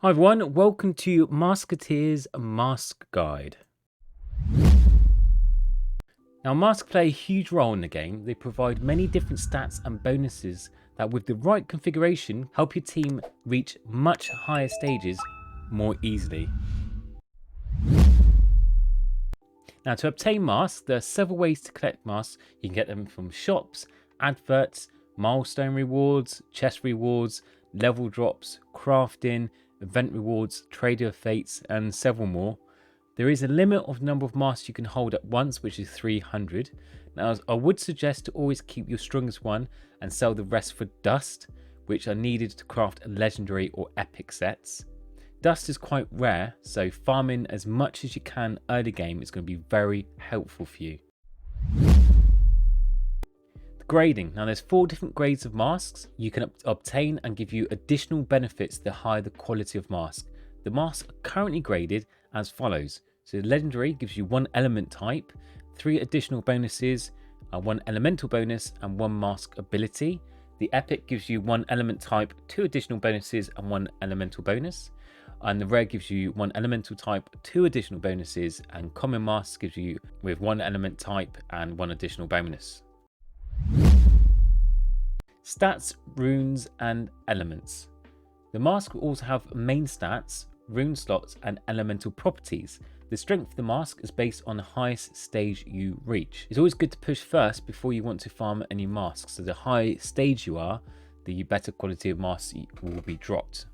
Hi everyone, welcome to Masketeers Mask Guide. Now masks play a huge role in the game. They provide many different stats and bonuses that with the right configuration help your team reach much higher stages more easily. Now to obtain masks, there are several ways to collect masks. You can get them from shops, adverts, milestone rewards, chest rewards, level drops, crafting, event rewards, trader fates, and several more. There is a limit of number of masks you can hold at once, which is 300. Now I would suggest to always keep your strongest one and sell the rest for dust, which are needed to craft legendary or epic sets. Dust is quite rare, so farming as much as you can early game is going to be very helpful for you. Grading. Now there's 4 different grades of masks you can obtain and give you additional benefits the higher the quality of mask. The masks are currently graded as follows. So the legendary gives you 1 element type, 3 additional bonuses, 1 elemental bonus and 1 mask ability. The epic gives you 1 element type, 2 additional bonuses and 1 elemental bonus. And the rare gives you 1 elemental type, 2 additional bonuses, and common mask gives you with 1 element type and 1 additional bonus. Stats, runes and elements. The mask will also have main stats, rune slots and elemental properties. The strength of the mask is based on the highest stage you reach. It's always good to push first before you want to farm any masks, so the higher stage you are, the better quality of masks will be dropped.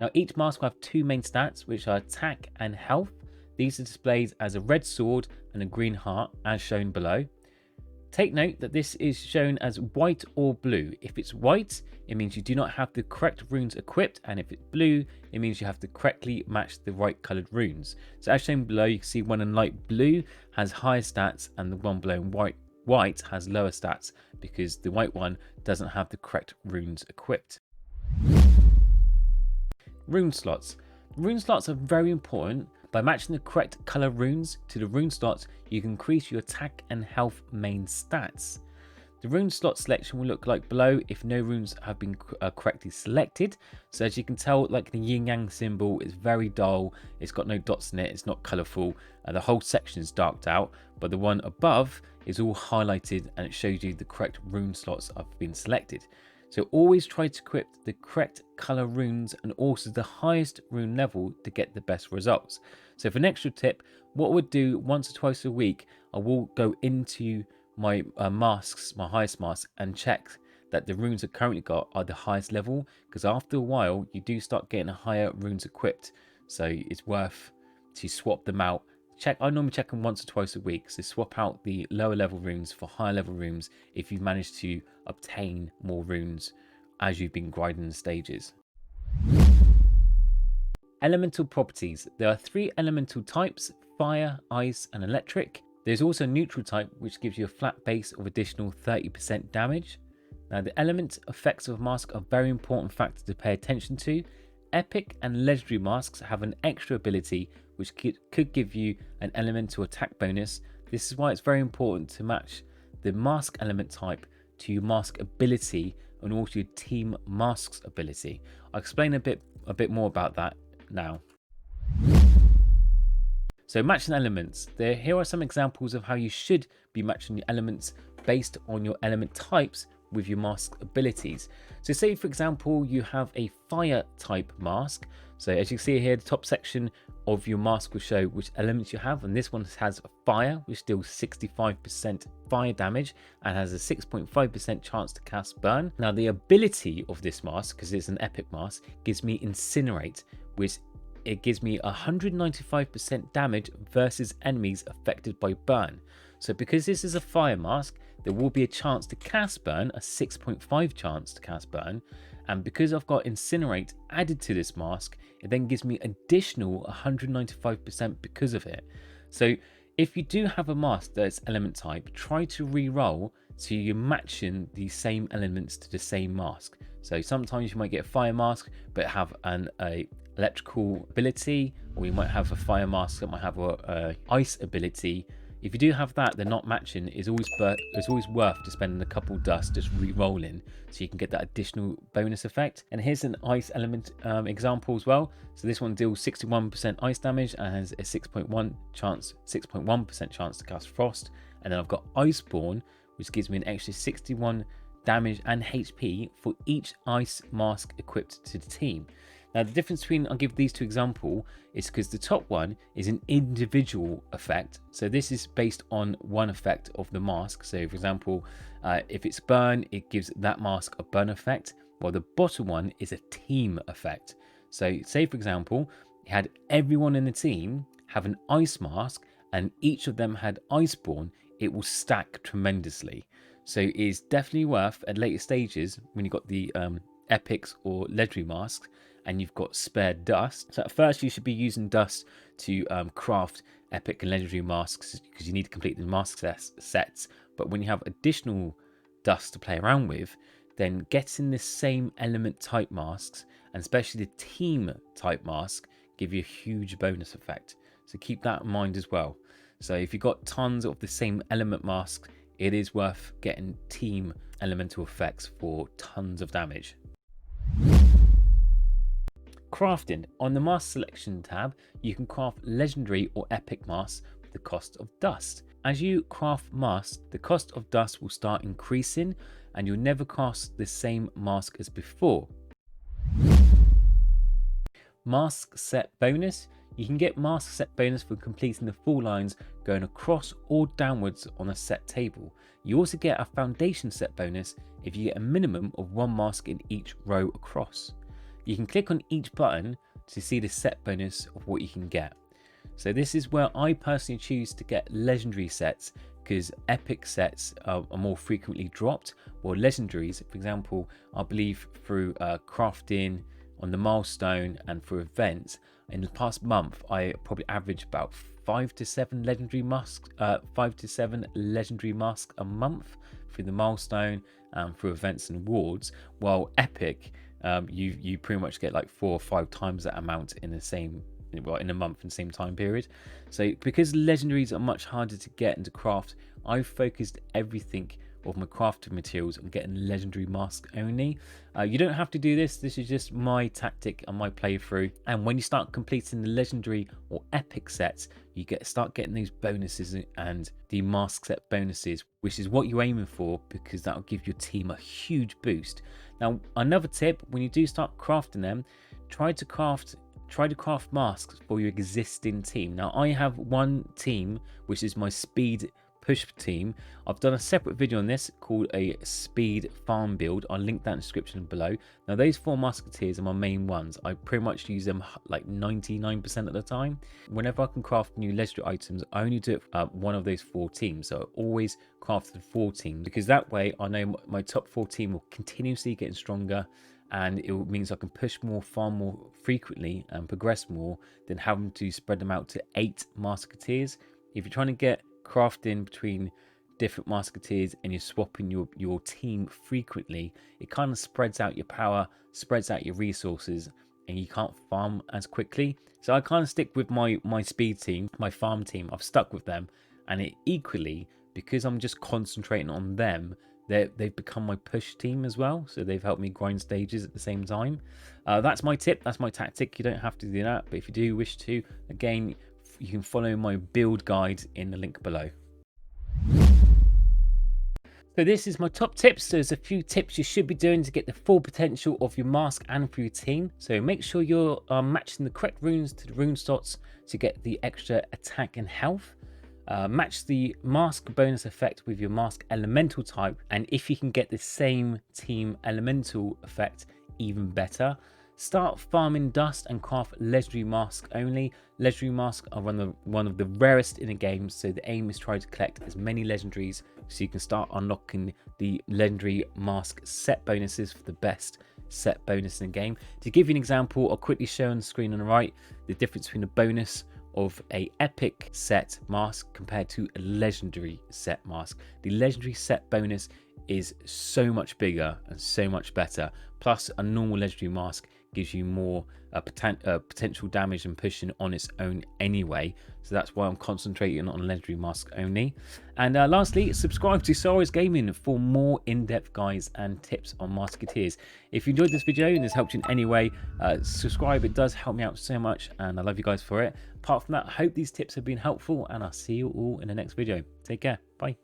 Now each mask will have 2 main stats, which are attack and health. These are displayed as a red sword and a green heart as shown below. Take note that this is shown as white or blue. If it's white, it means you do not have the correct runes equipped, and if it's blue, it means you have to correctly match the right coloured runes. So as shown below, you can see one in light blue has higher stats and the one below in white has lower stats because the white one doesn't have the correct runes equipped. Rune slots. Rune slots are very important. By matching the correct colour runes to the rune slots, you can increase your attack and health main stats. The rune slot selection will look like below if no runes have been correctly selected. So as you can tell, like the yin yang symbol is very dull, it's got no dots in it, it's not colourful, the whole section is darked out, but the one above is all highlighted and it shows you the correct rune slots have been selected. So always try to equip the correct colour runes and also the highest rune level to get the best results. So for an extra tip, what I would do once or twice a week, I will go into my masks, my highest mask, and check that the runes I currently got are the highest level, because after a while you do start getting higher runes equipped. So it's worth to swap them out. I normally check them once or twice a week, so swap out the lower level runes for higher level runes if you've managed to obtain more runes as you've been grinding the stages. Elemental properties. There are 3 elemental types: fire, ice and electric. There's also a neutral type which gives you a flat base of additional 30% damage. Now the element effects of a mask are a very important factor to pay attention to. Epic and legendary masks have an extra ability which could give you an elemental attack bonus. This is why it's very important to match the mask element type to your mask ability and also your team mask's ability. I'll explain a bit more about that now. So matching elements. Here are some examples of how you should be matching your elements based on your element types with your mask abilities. So say for example you have a fire type mask. So as you can see here, the top section of your mask will show which elements you have, and this one has fire, which deals 65% fire damage and has a 6.5% chance to cast burn. Now the ability of this mask, because it's an epic mask, gives me incinerate, which it gives me 195% damage versus enemies affected by burn. So because this is a fire mask, there will be a chance to cast burn, a 6.5 chance to cast burn, and because I've got incinerate added to this mask, it then gives me additional 195% because of it. So if you do have a mask that's element type, try to re-roll so you're matching the same elements to the same mask. So sometimes you might get a fire mask but have a electrical ability, or you might have a fire mask that might have a ice ability. If you do have that, they're not matching, it's always worth to spend a couple dust just re-rolling so you can get that additional bonus effect. And here's an ice element example as well. So this one deals 61% ice damage and has a 6.1% chance to cast frost. And then I've got Iceborne, which gives me an extra 61 damage and HP for each ice mask equipped to the team. Now the difference between, I'll give these two examples, is because the top one is an individual effect. So this is based on one effect of the mask. So for example, if it's burn, it gives that mask a burn effect, while the bottom one is a team effect. So say for example, you had everyone in the team have an ice mask and each of them had Iceborne, it will stack tremendously. So it is definitely worth at later stages when you've got the epics or legendary masks and you've got spare dust. So at first you should be using dust to craft epic and legendary masks because you need to complete the mask sets. But when you have additional dust to play around with, then getting the same element type masks, and especially the team type mask, give you a huge bonus effect. So keep that in mind as well. So if you've got tons of the same element masks, it is worth getting team elemental effects for tons of damage. Crafting. On the mask selection tab, you can craft legendary or epic masks with the cost of dust. As you craft masks, the cost of dust will start increasing and you'll never cast the same mask as before. Mask set bonus. You can get mask set bonus for completing the full lines going across or downwards on a set table. You also get a foundation set bonus if you get a minimum of one mask in each row across. You can click on each button to see the set bonus of what you can get. So this is where I personally choose to get legendary sets because epic sets are more frequently dropped, or legendaries, for example, I believe through crafting on the milestone and for events. In the past month, I probably averaged about 5 to 7 legendary masks, a month through the milestone and through events and awards. While epic, you pretty much get like 4 or 5 times that amount in the same, well, in a month in the same time period. So because legendaries are much harder to get and to craft, I've focused everything of my crafting materials on getting legendary masks only. You don't have to do this. This is just my tactic and my playthrough. And when you start completing the legendary or epic sets, you start getting these bonuses and the mask set bonuses, which is what you're aiming for because that will give your team a huge boost. Now, another tip: when you do start crafting them, try to craft masks for your existing team. Now, I have one team, which is my speed push team. I've done a separate video on this called a speed farm build. I'll link that in the description below. Now those 4 musketeers are my main ones. I pretty much use them like 99% of the time. Whenever I can craft new legendary items, I only do it one of those 4 teams. So I always craft the 4 teams because that way I know my top 4 team will continuously get stronger, and it means I can push more, farm more frequently and progress more than having to spread them out to 8 musketeers. If you're trying to get crafting between different musketeers and you're swapping your team frequently, it kind of spreads out your power, spreads out your resources, and you can't farm as quickly. So I kind of stick with my speed team, my farm team. I've stuck with them, and it equally, because I'm just concentrating on them, they've become my push team as well. So they've helped me grind stages at the same time. That's my tip, that's my tactic. You don't have to do that, but if you do wish to, again, you can follow my build guide in the link below. So this is my top tips. There's a few tips you should be doing to get the full potential of your mask and for your team. So make sure you're matching the correct runes to the rune slots to get the extra attack and health. Match the mask bonus effect with your mask elemental type, and if you can get the same team elemental effect, even better. Start farming dust and craft legendary masks only. Legendary masks are one of the rarest in the game, so the aim is try to collect as many legendaries so you can start unlocking the legendary mask set bonuses for the best set bonus in the game. To give you an example, I'll quickly show on the screen on the right the difference between a bonus of a epic set mask compared to a legendary set mask. The legendary set bonus is so much bigger and so much better, plus a normal legendary mask gives you more potential damage and pushing on its own anyway. So that's why I'm concentrating on legendary mask only. And lastly, subscribe to Soulrise Gaming for more in-depth guides and tips on Masketeers. If you enjoyed this video and this helped you in any way, subscribe. It does help me out so much, and I love you guys for it. Apart from that, I hope these tips have been helpful, and I'll see you all in the next video. Take care. Bye.